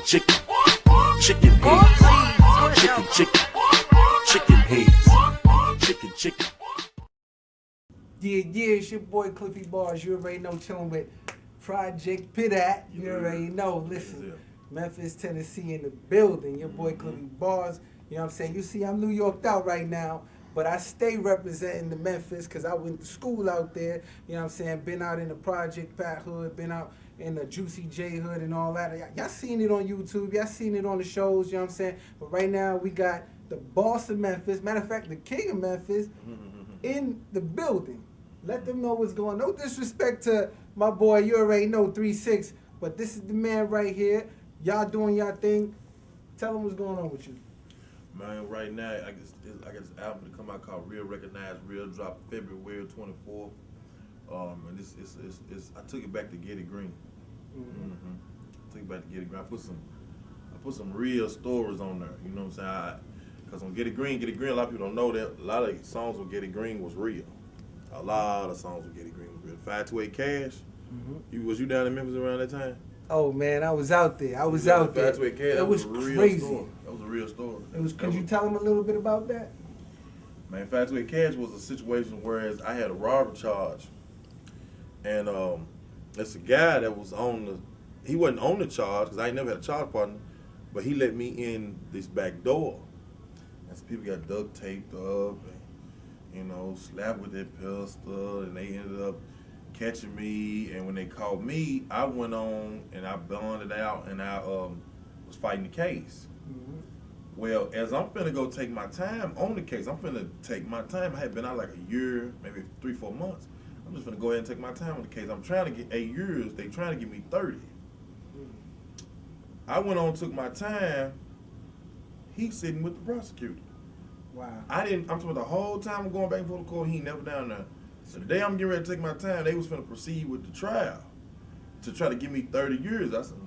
chicken, chicken heads, chicken heads, chicken. Yeah, it's your boy Cliffy Barz. You already know, chilling with Project Pidat. You already know. Listen, Memphis, Tennessee in the building. Your boy Cliffy Barz. You know what I'm saying? You see, I'm New Yorked out right now, but I stay representing the Memphis because I went to school out there. You know what I'm saying? Been out in the Project Pat hood, been out in the Juicy J hood and all that. Y'all seen it on YouTube. Y'all seen it on the shows. You know what I'm saying? But right now, we got the boss of Memphis. Matter of fact, the king of Memphis in the building. Let them know what's going on. No disrespect to my boy, you already know, 3-6, but this is the man right here. Y'all doing y'all thing. Tell them what's going on with you. Man, right now, I got this album to come out called Real Recognized Real, dropped February 24th. And I took it back to Get It Green. Took it back to Get It Green. I put some real stories on there. You know what I'm saying? Because on Get It Green, a lot of people don't know that a lot of songs on Get It Green was real. A lot of songs with Get It Green was real. 528 Cash. Was you down in Memphis around that time? Oh man, I was out there. 528 Cash. It was crazy. That was a real story. Could you tell them a little bit about that? Man, 528 Cash was a situation where I had a robbery charge, and it's a guy that was he wasn't on the charge because I ain't never had a charge partner, but he let me in this back door, and some people got duct taped up. Slapped with that pistol, and they ended up catching me. And when they caught me, I went on and I bonded out, and I was fighting the case. Well, as I'm finna go take my time on the case, I had been out like a year, maybe 3-4 months. I'm just finna go ahead and take my time on the case. I'm trying to get 8 years. They trying to give me 30. I went on, took my time. He's sitting with the prosecutor. Wow. I'm talking the whole time I'm going back and forth to court, he ain't never down there. So the day I'm getting ready to take my time, they was finna proceed with the trial to try to give me 30 years. I said,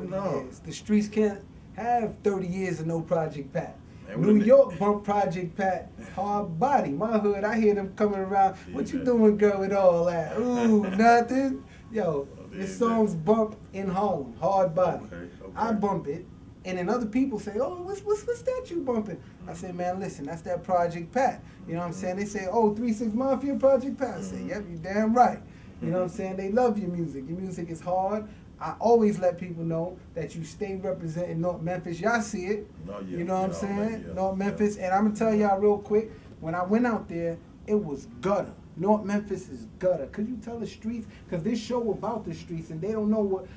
no. Yes. The streets can't have 30 years of no Project Pat. Man, New York bump Project Pat hard body. My hood, I hear them coming around. Yeah, What you doing, girl, with all that? Ooh, nothing. Yo, this song's bump in Harlem, hard body. Okay. I bump it. And then other people say, oh, what's that you bumping? I say, man, listen, that's that Project Pat. You know what I'm saying? They say, oh, 3-6 Mafia Project Pat. I say, yep, you damn right. You know what I'm saying? They love your music. Your music is hard. I always let people know that you stay representing North Memphis. Y'all see it. You know what I'm saying? North Memphis. And I'm going to tell y'all real quick, when I went out there, it was gutter. North Memphis is gutter. Could you tell the streets? Because this show about the streets, and they don't know what.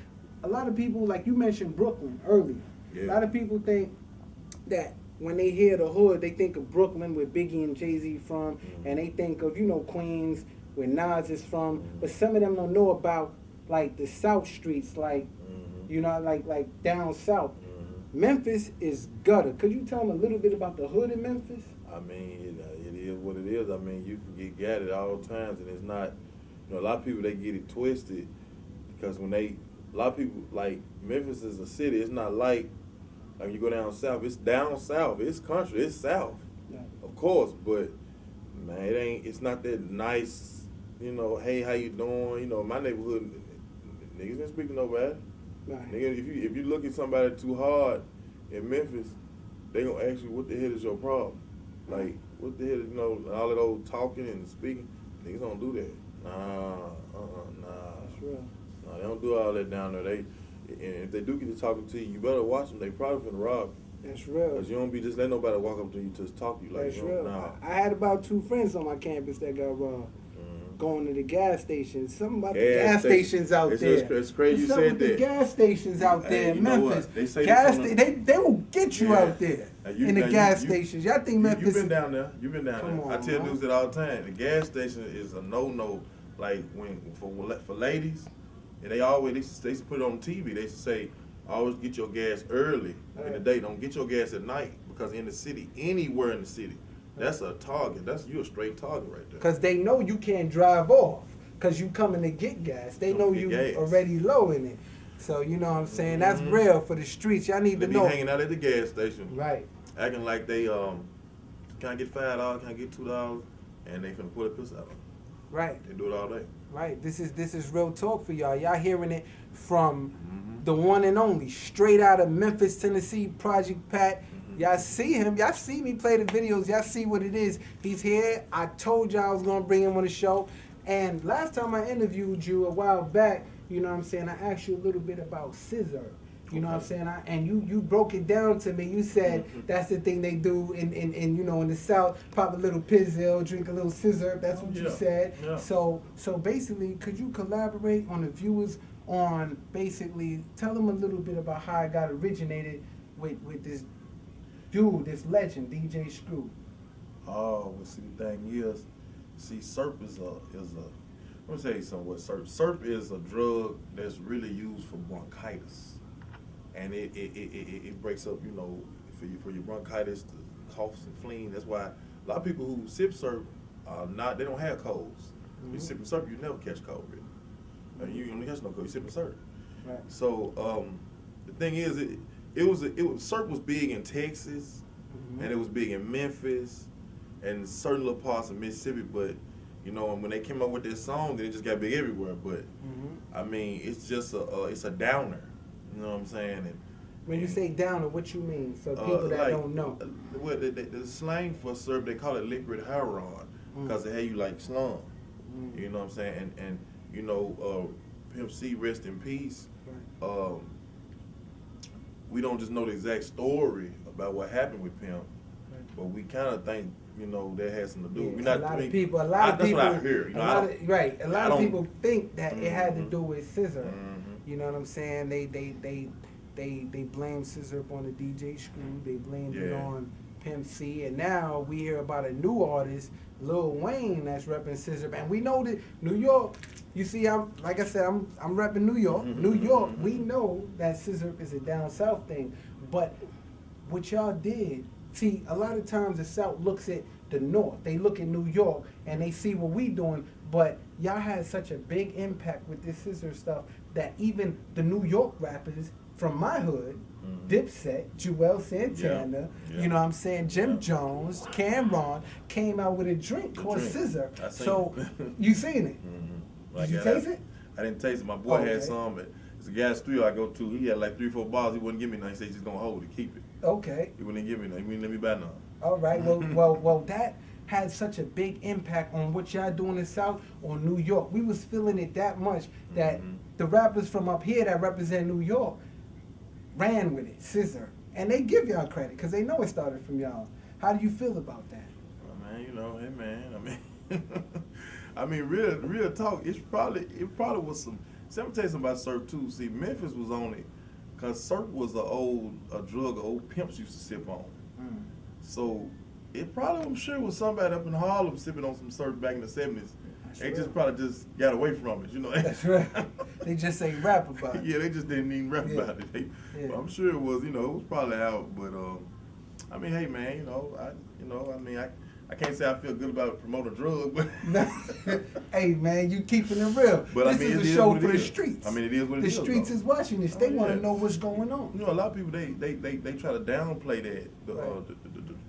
A lot of people, like you mentioned Brooklyn earlier. Yeah. A lot of people think that when they hear the hood, they think of Brooklyn where Biggie and Jay-Z from, and they think of, Queens where Nas is from, but some of them don't know about, like, the South Streets, like, like down south. Memphis is gutter. Could you tell them a little bit about the hood in Memphis? I mean, it is what it is. I mean, you can get got at all times, and it's not, a lot of people, they get it twisted because a lot of people, like, Memphis is a city. It's not like you go down south. It's down south. It's country. It's south, of course. But man, it's not that nice. Hey, how you doing? My neighborhood niggas been speaking no bad. Right. Nigga, if you look at somebody too hard in Memphis, they gonna ask you what the hell is your problem. Like what the hell? All that old talking and speaking. Niggas don't do that. Nah. That's real. No, they don't do all that down there. And if they do get to talking to you, you better watch them. They probably finna rob you. That's real. Because you don't be just letting nobody walk up to you to talk to you like That's real. Nah. I had about 2 friends on my campus that got robbed. Going to the gas stations. Something about the gas stations out there. It's crazy you said that. The gas stations out there in Memphis. They say they will get you out there in the gas stations. Y'all think Memphis? You've been down there. Come on, I tell dudes that all the time. The gas station is a no. Like for ladies, and they used to put it on TV. They used to say, always get your gas early in the day. Don't get your gas at night because in the city, anywhere in the city, that's a target. You're a straight target right there. Because they know you can't drive off because you coming to get gas. They know you already low in it. So you know what I'm saying? That's real for the streets. Y'all need to know. They be hanging out at the gas station. Right. Acting like they can I get $5, can I get $2, and they finna put a pistol out on them. Right. They do it all day. Right. This is real talk for y'all. Y'all hearing it from the one and only, straight out of Memphis, Tennessee, Project Pat. Y'all see him. Y'all see me play the videos. Y'all see what it is. He's here. I told y'all I was going to bring him on the show. And last time I interviewed you a while back, you know what I'm saying, I asked you a little bit about scissor. You know what I'm saying? And you broke it down to me. You said that's the thing they do in you know, in the South. Pop a little pizzle, drink a little scissor. That's what you said. Yeah. So basically, could you collaborate on the viewers on basically tell them a little bit about how it got originated with this dude, this legend, DJ Screw? Oh, well, see, the thing is, SERP is a. Let me tell you something. What SERP? SERP is a drug that's really used for bronchitis, and it breaks up, you know, for your bronchitis, the coughs and phlegm. That's why a lot of people who sip SERP they don't have colds. You sipping SERP, you never catch cold, really. You don't catch no cold. You sipping SERP. Right. So the thing is, SERP was big in Texas, and it was big in Memphis, and certain little parts of Mississippi. But you know, when they came up with this song, then it just got big everywhere. But I mean, it's just it's a downer. You know what I'm saying? And when you say downer, what you mean? So people that don't know. Well, the slang for SERP, they call it liquid heroin because it had you like slum. You know what I'm saying? And you know, Pimp C, rest in peace. Right. We don't just know the exact story about what happened with Pimp, but we kind of think, you know, that has something to do. Yeah, a lot of people. That's what I hear. You know, a lot of people think that it had to do with Scissor. You know what I'm saying? They blame Scissor on the DJ Screw. They blamed it on Pimp C, and now we hear about a new artist, Lil Wayne, that's repping Scissor. And we know that New York. You see, like I said, I'm repping New York. New York, we know that Scissor is a down south thing, but what y'all did. See, a lot of times the South looks at the North. They look at New York and they see what we doing, but y'all had such a big impact with this Scissor stuff that even the New York rappers from my hood, Dipset, Joel Santana, you know what I'm saying, Jim Jones, Cameron, came out with a drink called Scissor. So, you seen it? Did you taste it? I didn't taste it. My boy had some, but it's a gas studio I go to. He had like 3-4 bottles. He wouldn't give me none. He said he's just gonna hold it, keep it. Okay. He wouldn't give me none. He wouldn't let me buy none. All right. Well, that had such a big impact on what y'all do in the South or New York. We was feeling it that much that the rappers from up here that represent New York ran with it, Scissor, and they give y'all credit because they know it started from y'all. How do you feel about that? Well, man, you know, hey man, I mean, real talk. It probably was some. See, I'm gonna tell you something about SERP too. See, Memphis was on it because SERP was a drug old pimps used to sip on. So it probably, I'm sure, was somebody up in Harlem sipping on some SERP back in the 70s. They just probably just got away from it, you know. That's right. They just ain't rap about it. Yeah, they just didn't even rap about it. But I'm sure it was, you know, it was probably out. But I mean, hey man, I can't say I feel good about promoting drugs, but hey man, you keeping it real. But this I mean, is a show for the streets. I mean, it is what it is. The streets is watching this. They want to know what's going on. You know, a lot of people they try to downplay that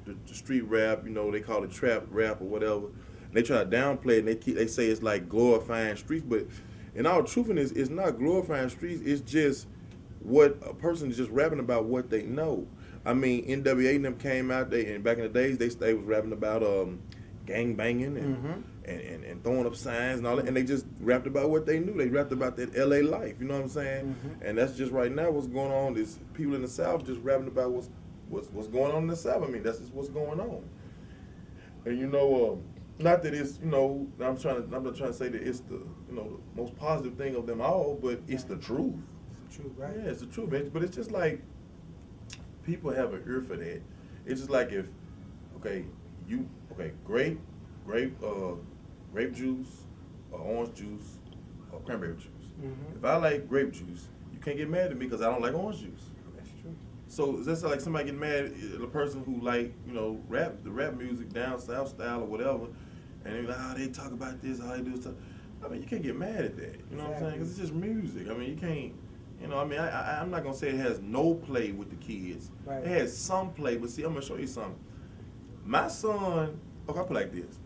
the street rap. You know, they call it trap rap or whatever. And they try to downplay it. And they say it's like glorifying streets, but in all truthfulness, it's not glorifying streets. It's just what a person is just rapping about what they know. I mean, NWA and them came out. And back in the days, they was rapping about gang banging and throwing up signs and all that. And they just rapped about what they knew. They rapped about that LA life. You know what I'm saying? And that's just right now what's going on. Is people in the South just rapping about what's going on in the South. I mean, that's just what's going on. And you know, not that it's, you know, I'm not trying to say that it's the, you know, the most positive thing of them all, but it's the truth. It's the truth, right? Yeah, it's the truth, man. But it's just like people have an ear for that. It's just like if, grape juice, or orange juice, or cranberry juice. If I like grape juice, you can't get mad at me because I don't like orange juice. That's true. So that's like somebody getting mad at a person who like, you know, the rap music down south style or whatever, and they're like, they talk about this, how they do stuff. I mean, you can't get mad at that. You know what I'm saying? Because it's just music. I mean, you can't. You know, I mean, I'm not gonna say it has no play with the kids. Right. It has some play, but see, I'm gonna show you something. My son, I put it like this.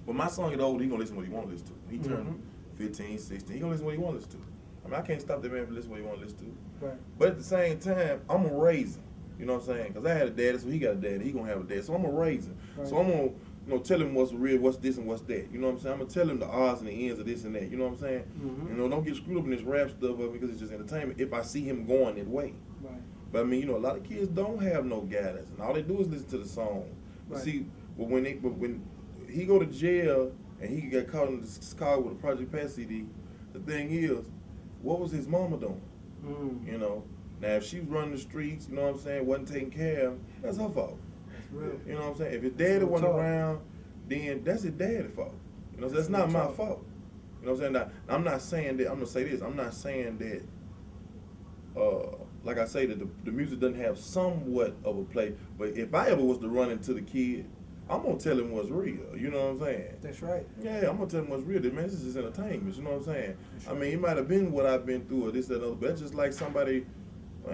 When my son get old, he gonna listen to what he want to listen to. He turn 15, 16, he gonna listen to what he want to listen to. I mean, I can't stop that man from listening to what he want to listen to. Right. But at the same time, I'm gonna raise him. You know what I'm saying? Because I had a daddy, so he got a daddy. He gonna have a dad, so I'm gonna raise him. Right. So I'm gonna, tell him what's real, what's this and what's that. You know what I'm saying? I'm gonna tell him the odds and the ends of this and that. You know what I'm saying? Mm-hmm. Don't get screwed up in this rap stuff because it's just entertainment. If I see him going that way. Right. But I mean, a lot of kids don't have no guidance, and all they do is listen to the song. But Right. see, when he go to jail and he got caught in this car with a Project Pass CD, the thing is, what was his mama doing? Mm. You know, now if she was running the streets, you know what I'm saying, wasn't taking care of him, that's her fault. That's real. You know what I'm saying? If his daddy real wasn't talk. around, then that's his daddy's fault. You know, so that's That's not real my talk. fault. You know what I'm saying? Now, I'm not saying that. I'm gonna say this. I'm not saying that. Like I say, that the music doesn't have somewhat of a play. But if I ever was to run into the kid, I'm gonna tell him what's real. You know what I'm saying? That's right. Yeah, I'm gonna tell him what's real. Man, this is just entertainment. You know what I'm saying? That's I right. mean, it might have been what I've been through or this, that, and other. But that's just like somebody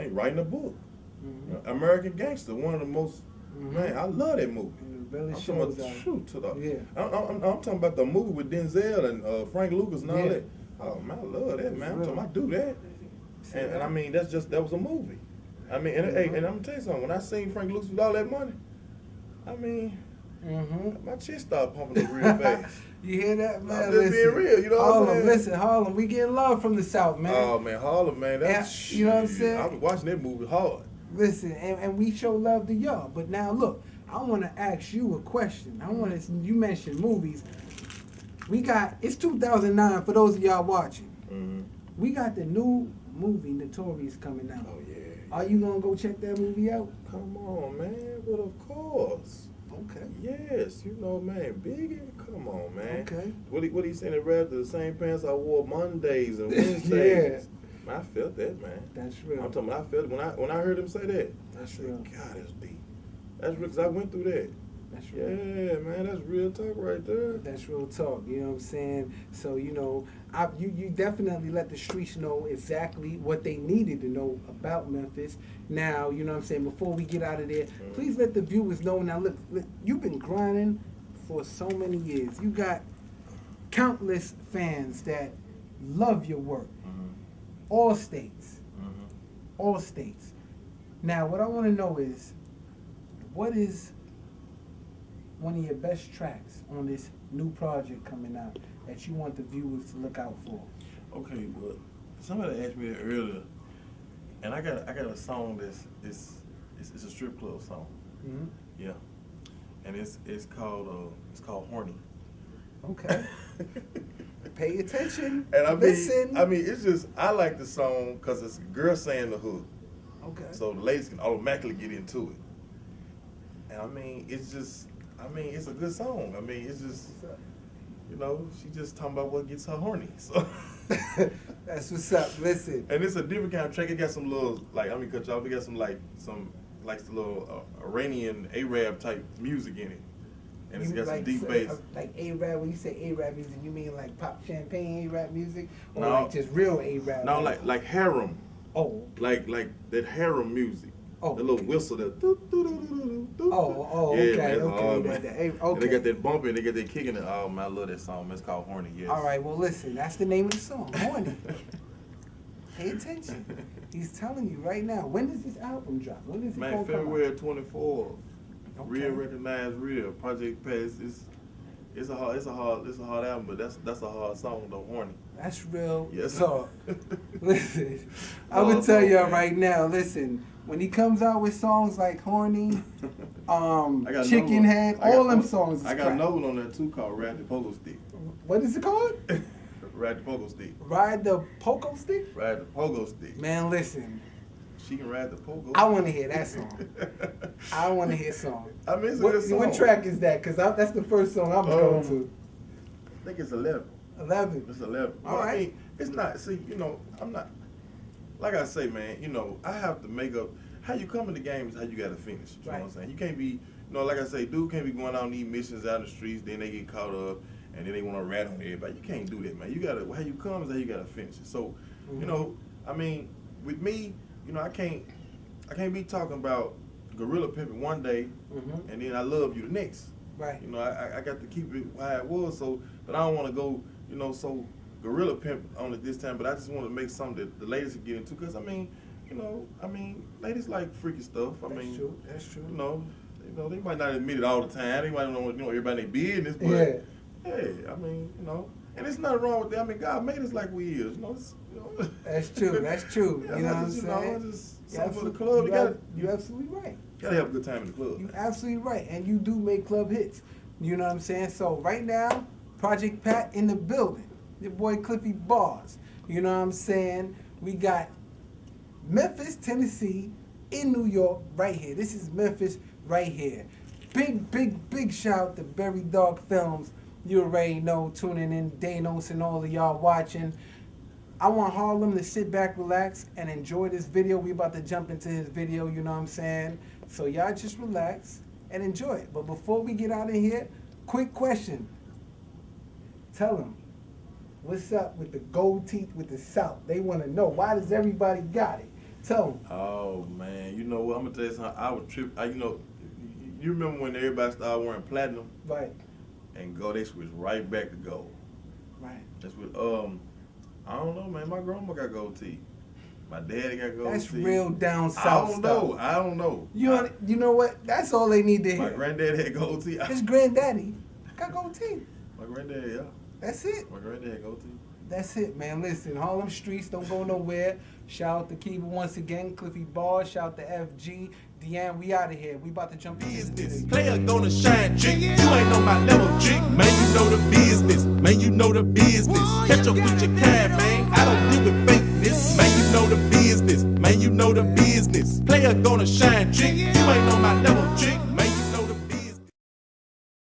writing a book. Mm-hmm. American Gangster, one of the most. Mhm. Man, I love that movie. And it really I'm talking shows about out. shoot to the. Yeah. I'm talking about the movie with Denzel and Frank Lucas and all Yeah. that. Oh man, I love that, man. I'm Real. talking about do that. And I mean, that was a movie. I mean, and hey, and I'm gonna tell you something. When I seen Frank Lucas with all that money, I mean, Mm-hmm. my chest started pumping up real fast. You hear that, man? I'm just being real, you know what I'm Harlem, saying? listen, Harlem, we getting love from the South, man. Oh man, Harlem, man, that's You know what I'm shit. saying? I was watching that movie hard. Listen, and we show love to y'all. But now look, I want to ask you a question. You mentioned movies. It's 2009 for those of y'all watching. Mm-hmm. We got the new movie Notorious coming out. Oh yeah. Are you gonna go check that movie out? Come on, man. But of course. Okay. Yes, you know, man. Biggie, come on, man. Okay. What he saying? It rap to the same pants I wore Mondays and Wednesdays. Man, I felt that, man. That's real. I'm talking about I felt it when I heard him say that. I That's said, real. God, that's deep. That's real, 'cause I went through that. That's real. Yeah, man, that's real talk right there. That's real talk, you know what I'm saying? So, you definitely let the streets know exactly what they needed to know about Memphis. Now, you know what I'm saying, before we get out of there, please let the viewers know. Now, look, you've been grinding for so many years. You got countless fans that love your work. All states. All states. Now, what I want to know is, what is one of your best tracks on this new project coming out that you want the viewers to look out for? Okay, well, somebody asked me that earlier, and I got a song that's it's a strip club song. Mm-hmm. Yeah, and it's called Horny. Okay. Pay attention. And I mean, Listen. it's just I like the song because it's a girl saying the hook, Okay. so the ladies can automatically get into it. And I mean, it's a good song. I mean, it's just, she just talking about what gets her horny. So. That's what's up. Listen. And it's a different kind of track. It got some little, cut you off. It got some the little Iranian Arab type music in it, and it's got some deep bass. Like Arab, when you say Arab music, you mean like pop champagne Arab music, or No. like just real Arab? No, like harem, Oh. like that harem music. Oh. The little whistle that. Oh, Yeah, okay, man, okay, man. okay. And they got that bump and they got that kick in it. Oh man, I love that song. Man. It's called Horny. Yes. All right, well, listen, that's the name of the song, Horny. Pay attention. He's telling you right now. When does this album drop? When does it Man, gonna come out? February 24th. Okay. Real recognized real. Project Pass. It's a hard album, but that's a hard song though. Horny. That's real Yes. talk. Listen, I'm gonna tell y'all right now. Listen, when he comes out with songs like Horny, I got Chicken another- Head, I got all them one- songs. Is I got crack. another one on there too called Ride the Pogo Stick. What is it called? Ride the Pogo Stick. Ride the Pogo Stick. Ride the Pogo Stick. Man, listen, She can ride the pogo. I want to hear that song. I want to hear song. I mean, it's a good song. What track is that? Cause that's the first song I'm going to. I think it's 11. 11. It's 11. All Well, right. I mean, it's not. See, I'm not. Like I say, man. I have to make up. How you come in the game is how you got to finish. You know what I'm saying? You can't be. Like I say, dude can't be going out on these missions out in the streets. Then they get caught up, and then they want to rat on everybody. You can't do that, man. You gotta. How you come is how you gotta finish it. So, I mean, with me, I can't be talking about gorilla pimping one day, and then I love you the next. Right. I got to keep it how it was. So, but I don't want to go, so gorilla pimp on it this time, but I just want to make something that the ladies can get into. Because, I mean, ladies like freaky stuff. That's true. You know, they might not admit it all the time. They might not know everybody in their business, but hey, and there's nothing wrong with that. I mean, God made us like we is. That's true. That's true. Yeah, you know what I'm saying? Just something for the club. You're absolutely right. Gotta have a good time in the club. You're absolutely right, and you do make club hits. You know what I'm saying? So right now, Project Pat in the building. Your boy Cliffy Barz. You know what I'm saying? We got Memphis, Tennessee, in New York, right here. This is Memphis right here. Big shout out to Berry Dog Films. You already know, tuning in, Danos and all of y'all watching. I want Harlem to sit back, relax, and enjoy this video. We about to jump into his video, you know what I'm saying? So y'all just relax and enjoy it. But before we get out of here, quick question. Tell them, what's up with the gold teeth with the South? They want to know. Why does everybody got it? Tell them. Oh, man. You know what? I'm going to tell you something. I was tripping. You remember when everybody started wearing platinum? Right. And they switched right back to gold. Right. That's what, I don't know, man. My grandma got gold teeth. My daddy got gold teeth. That's real down south stuff. I don't know. You know what? That's all they need to hear. My granddad had gold teeth. His granddaddy got gold teeth. My granddad, yeah. That's it. My granddad had gold teeth. That's it, man. Listen, Harlem streets don't go nowhere. Shout out to Kiva once again, Cliffy Barz. Shout out to FG. Deanne, we out of here. We about to jump into this. Player gonna shine, G. You ain't on my level, G. Man, you know the business. Man, you know the business. Catch up with your cab, man. I don't do